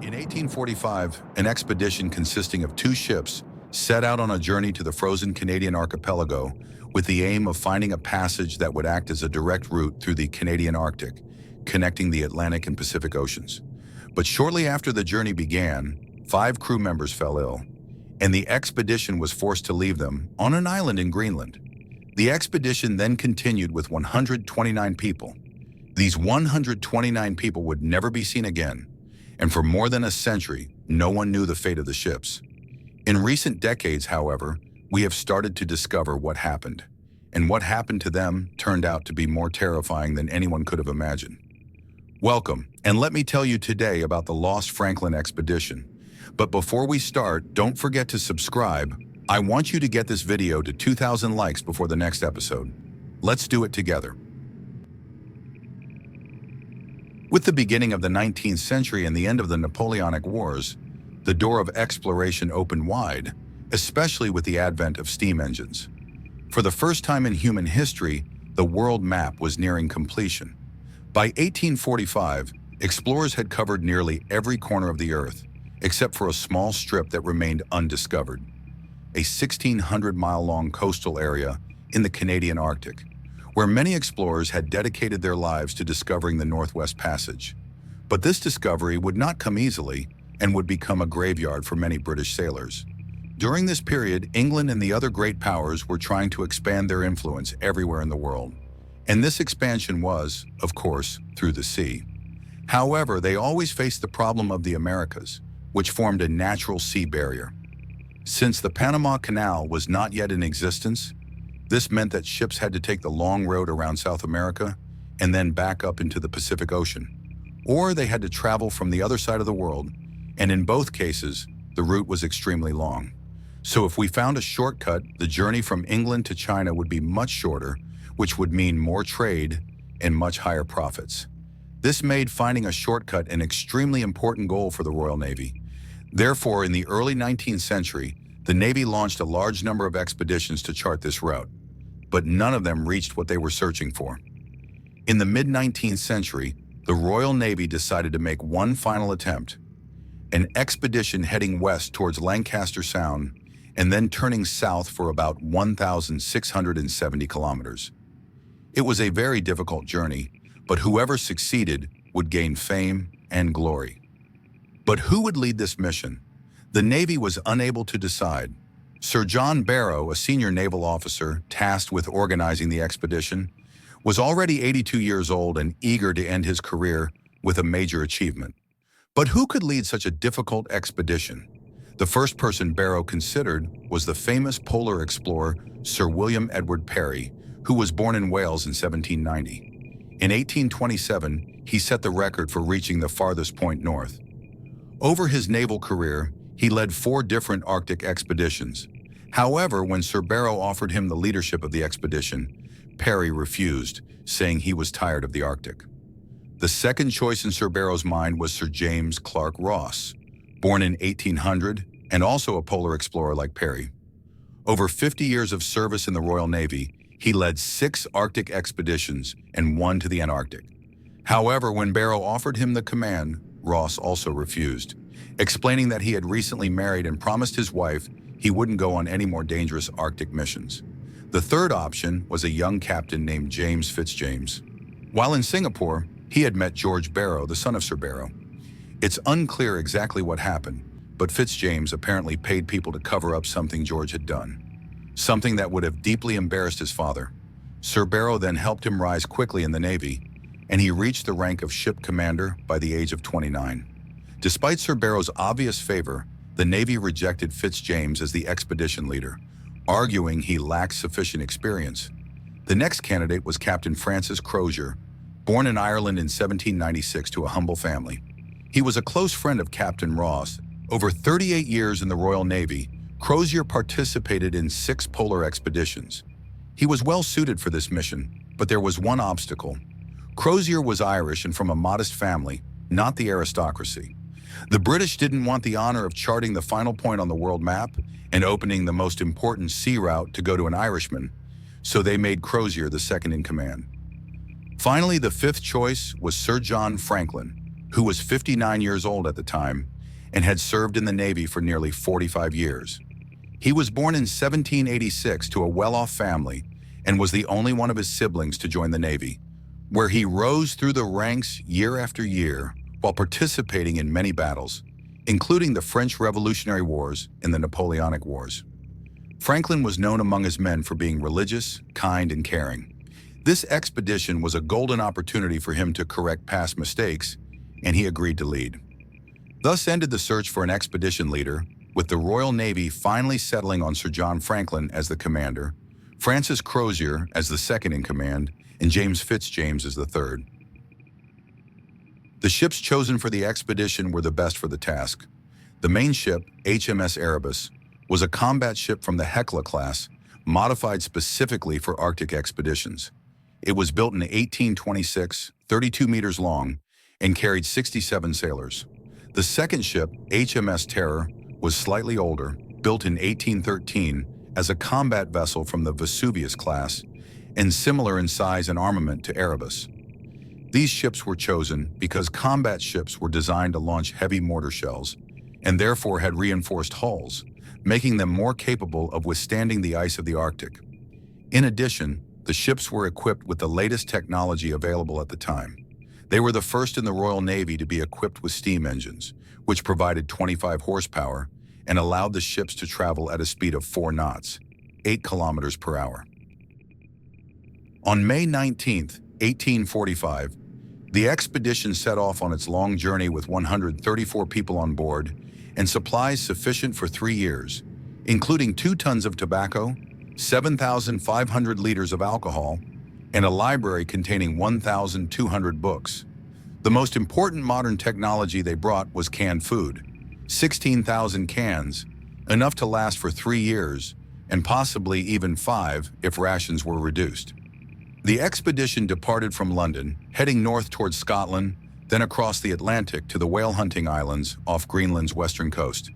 In 1845, an expedition consisting of 2 ships set out on a journey to the frozen Canadian archipelago with the aim of finding a passage that would act as a direct route through the Canadian Arctic, connecting the Atlantic and Pacific Oceans. But shortly after the journey began, 5 crew members fell ill, and the expedition was forced to leave them on an island in Greenland. The expedition then continued with 129 people. These 129 people would never be seen again, and for more than a century, no one knew the fate of the ships. In recent decades, however, we have started to discover what happened, and what happened to them turned out to be more terrifying than anyone could have imagined. Welcome, and let me tell you today about the Lost Franklin expedition. But before we start, don't forget to subscribe. I want you to get this video to 2,000 likes before the next episode. Let's do it together. With the beginning of the 19th century and the end of the Napoleonic Wars, the door of exploration opened wide, especially with the advent of steam engines. For the first time in human history, the world map was nearing completion. By 1845, explorers had covered nearly every corner of the Earth, except for a small strip that remained undiscovered, a 1,600-mile-long coastal area in the Canadian Arctic, where many explorers had dedicated their lives to discovering the Northwest Passage. But this discovery would not come easily and would become a graveyard for many British sailors. During this period, England and the other great powers were trying to expand their influence everywhere in the world. And this expansion was, of course, through the sea. However, they always faced the problem of the Americas, which formed a natural sea barrier. Since the Panama Canal was not yet in existence, this meant that ships had to take the long road around South America and then back up into the Pacific Ocean. Or they had to travel from the other side of the world, and in both cases, the route was extremely long. So if we found a shortcut, the journey from England to China would be much shorter, which would mean more trade and much higher profits. This made finding a shortcut an extremely important goal for the Royal Navy. Therefore, in the early 19th century, the Navy launched a large number of expeditions to chart this route, but none of them reached what they were searching for. In the mid-19th century, the Royal Navy decided to make one final attempt, an expedition heading west towards Lancaster Sound and then turning south for about 1,670 kilometers. It was a very difficult journey, but whoever succeeded would gain fame and glory. But who would lead this mission? The Navy was unable to decide. Sir John Barrow, a senior naval officer tasked with organizing the expedition, was already 82 years old and eager to end his career with a major achievement. But who could lead such a difficult expedition? The first person Barrow considered was the famous polar explorer Sir William Edward Parry, who was born in Wales in 1790. In 1827, he set the record for reaching the farthest point north. Over his naval career, he led 4 different Arctic expeditions. However, when Sir Barrow offered him the leadership of the expedition, Parry refused, saying he was tired of the Arctic. The second choice in Sir Barrow's mind was Sir James Clark Ross, born in 1800 and also a polar explorer like Parry. Over 50 years of service in the Royal Navy, he led 6 Arctic expeditions and 1 to the Antarctic. However, when Barrow offered him the command, Ross also refused, explaining that he had recently married and promised his wife he wouldn't go on any more dangerous Arctic missions. The third option was a young captain named James Fitzjames. While in Singapore, he had met George Barrow, the son of Sir Barrow. It's unclear exactly what happened, but Fitzjames apparently paid people to cover up something George had done, something that would have deeply embarrassed his father. Sir Barrow then helped him rise quickly in the Navy, and he reached the rank of ship commander by the age of 29. Despite Sir Barrow's obvious favor, the Navy rejected Fitzjames as the expedition leader, arguing he lacked sufficient experience. The next candidate was Captain Francis Crozier, born in Ireland in 1796 to a humble family. He was a close friend of Captain Ross. Over 38 years in the Royal Navy, Crozier participated in 6 polar expeditions. He was well suited for this mission, but there was one obstacle. Crozier was Irish and from a modest family, not the aristocracy. The British didn't want the honor of charting the final point on the world map and opening the most important sea route to go to an Irishman, so they made Crozier the second in command. Finally, the 5th choice was Sir John Franklin, who was 59 years old at the time and had served in the Navy for nearly 45 years. He was born in 1786 to a well-off family and was the only one of his siblings to join the Navy, where he rose through the ranks year after year while participating in many battles, including the French Revolutionary Wars and the Napoleonic Wars. Franklin was known among his men for being religious, kind, and caring. This expedition was a golden opportunity for him to correct past mistakes, and he agreed to lead. Thus ended the search for an expedition leader, with the Royal Navy finally settling on Sir John Franklin as the commander, Francis Crozier as the second in command, and James Fitzjames as the third. The ships chosen for the expedition were the best for the task. The main ship, HMS Erebus, was a combat ship from the Hecla class, modified specifically for Arctic expeditions. It was built in 1826, 32 meters long, and carried 67 sailors. The second ship, HMS Terror, was slightly older, built in 1813 as a combat vessel from the Vesuvius class, and similar in size and armament to Erebus. These ships were chosen because combat ships were designed to launch heavy mortar shells, and therefore had reinforced hulls, making them more capable of withstanding the ice of the Arctic. In addition, the ships were equipped with the latest technology available at the time. They were the first in the Royal Navy to be equipped with steam engines, which provided 25 horsepower and allowed the ships to travel at a speed of 4 knots, 8 kilometers per hour. On May 19, 1845, the expedition set off on its long journey with 134 people on board and supplies sufficient for 3 years, including 2 tons of tobacco, 7,500 liters of alcohol, and a library containing 1,200 books. The most important modern technology they brought was canned food, 16,000 cans, enough to last for 3 years, and possibly even 5 if rations were reduced. The expedition departed from London, heading north towards Scotland, then across the Atlantic to the whale hunting islands off Greenland's western coast.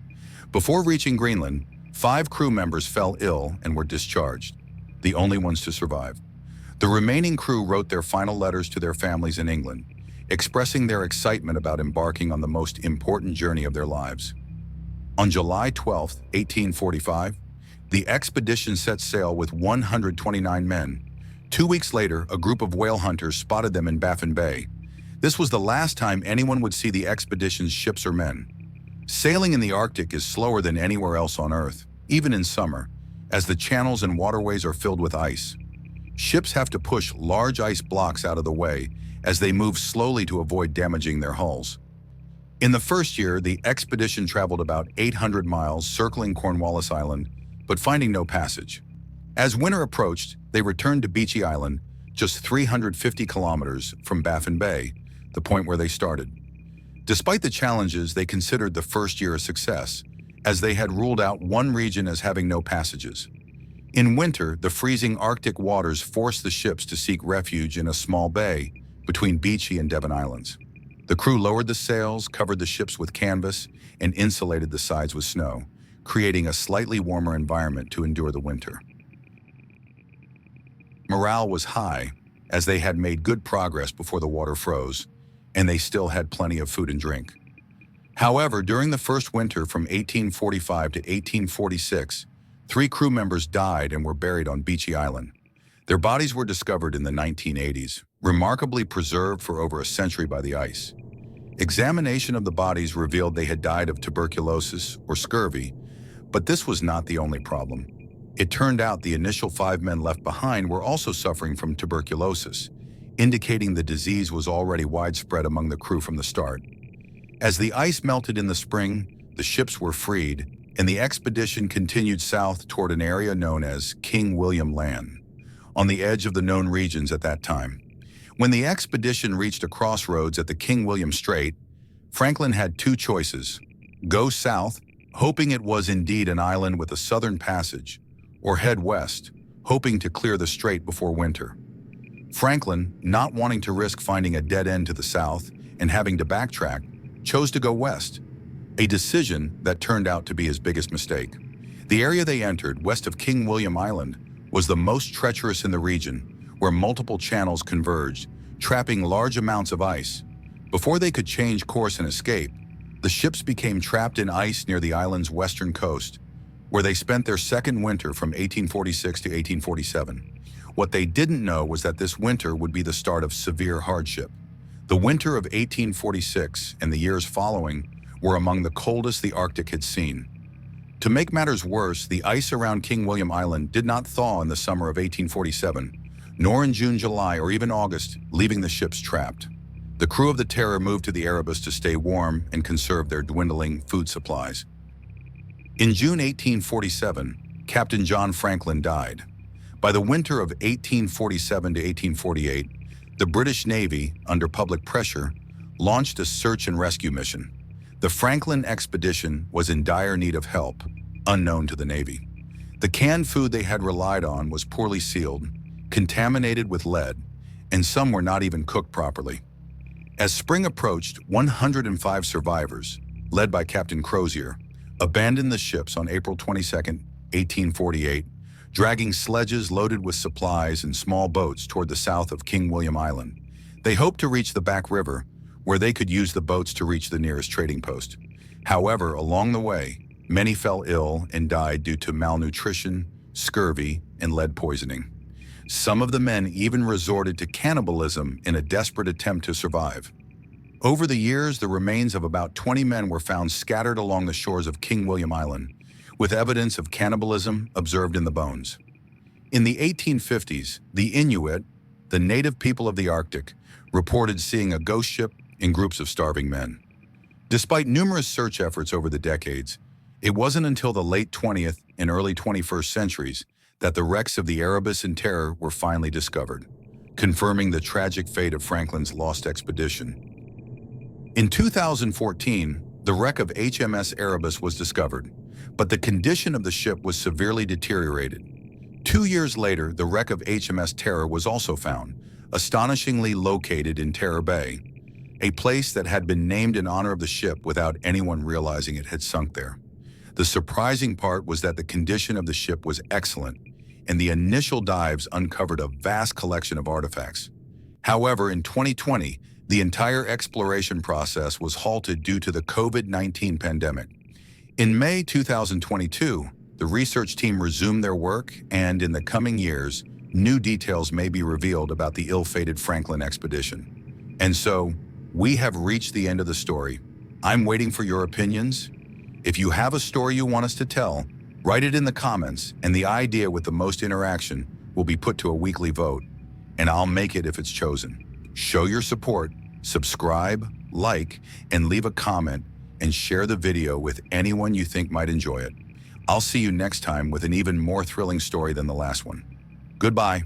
Before reaching Greenland, 5 crew members fell ill and were discharged, the only ones to survive. The remaining crew wrote their final letters to their families in England, expressing their excitement about embarking on the most important journey of their lives. On July 12, 1845, the expedition set sail with 129 men. 2 weeks later, a group of whale hunters spotted them in Baffin Bay. This was the last time anyone would see the expedition's ships or men. Sailing in the Arctic is slower than anywhere else on Earth, even in summer, as the channels and waterways are filled with ice. Ships have to push large ice blocks out of the way as they move slowly to avoid damaging their hulls. In the first year, the expedition traveled about 800 miles circling Cornwallis Island, but finding no passage. As winter approached, they returned to Beechey Island, just 350 kilometers from Baffin Bay, the point where they started. Despite the challenges, they considered the first year a success, as they had ruled out one region as having no passages. In winter, the freezing Arctic waters forced the ships to seek refuge in a small bay between Beechey and Devon Islands. The crew lowered the sails, covered the ships with canvas, and insulated the sides with snow, creating a slightly warmer environment to endure the winter. Morale was high, as they had made good progress before the water froze, and they still had plenty of food and drink. However, during the first winter from 1845 to 1846, 3 crew members died and were buried on Beechey Island. Their bodies were discovered in the 1980s, remarkably preserved for over a century by the ice. Examination of the bodies revealed they had died of tuberculosis or scurvy, but this was not the only problem. It turned out the initial 5 men left behind were also suffering from tuberculosis, indicating the disease was already widespread among the crew from the start. As the ice melted in the spring, the ships were freed, and the expedition continued south toward an area known as King William Land, on the edge of the known regions at that time. When the expedition reached a crossroads at the King William Strait, Franklin had 2 choices: go south, hoping it was indeed an island with a southern passage, or head west, hoping to clear the strait before winter. Franklin, not wanting to risk finding a dead end to the south and having to backtrack, chose to go west, a decision that turned out to be his biggest mistake. The area they entered, west of King William Island, was the most treacherous in the region, where multiple channels converged, trapping large amounts of ice. Before they could change course and escape, The ships became trapped in ice near the island's western coast, where they spent their second winter from 1846 to 1847. What they didn't know was that this winter would be the start of severe hardship. The winter of 1846 and the years following were among the coldest the Arctic had seen. To make matters worse, the ice around King William Island did not thaw in the summer of 1847, nor in June, July, or even August, leaving the ships trapped. The crew of the Terror moved to the Erebus to stay warm and conserve their dwindling food supplies. In June 1847, Captain John Franklin died. By the winter of 1847 to 1848, the British Navy, under public pressure, launched a search and rescue mission. The Franklin expedition was in dire need of help, unknown to the Navy. The canned food they had relied on was poorly sealed, contaminated with lead, and some were not even cooked properly. As spring approached, 105 survivors, led by Captain Crozier, abandoned the ships on April 22, 1848, dragging sledges loaded with supplies and small boats toward the south of King William Island. They hoped to reach the back river, where they could use the boats to reach the nearest trading post. However, along the way, many fell ill and died due to malnutrition, scurvy, and lead poisoning. Some of the men even resorted to cannibalism in a desperate attempt to survive. Over the years, the remains of about 20 men were found scattered along the shores of King William Island, with evidence of cannibalism observed in the bones. In the 1850s, the Inuit, the native people of the Arctic, reported seeing a ghost ship in groups of starving men. Despite numerous search efforts over the decades, it wasn't until the late 20th and early 21st centuries that the wrecks of the Erebus and Terror were finally discovered, confirming the tragic fate of Franklin's lost expedition. In 2014, the wreck of HMS Erebus was discovered, but the condition of the ship was severely deteriorated. 2 years later, the wreck of HMS Terror was also found, astonishingly located in Terror Bay, a place that had been named in honor of the ship without anyone realizing it had sunk there. The surprising part was that the condition of the ship was excellent, and the initial dives uncovered a vast collection of artifacts. However, in 2020, the entire exploration process was halted due to the COVID-19 pandemic. In May 2022, the research team resumed their work, and in the coming years, new details may be revealed about the ill-fated Franklin expedition. And so, we have reached the end of the story. I'm waiting for your opinions. If you have a story you want us to tell, write it in the comments, and the idea with the most interaction will be put to a weekly vote, and I'll make it if it's chosen. Show your support, subscribe, like, and leave a comment, and share the video with anyone you think might enjoy it. I'll see you next time with an even more thrilling story than the last one. Goodbye.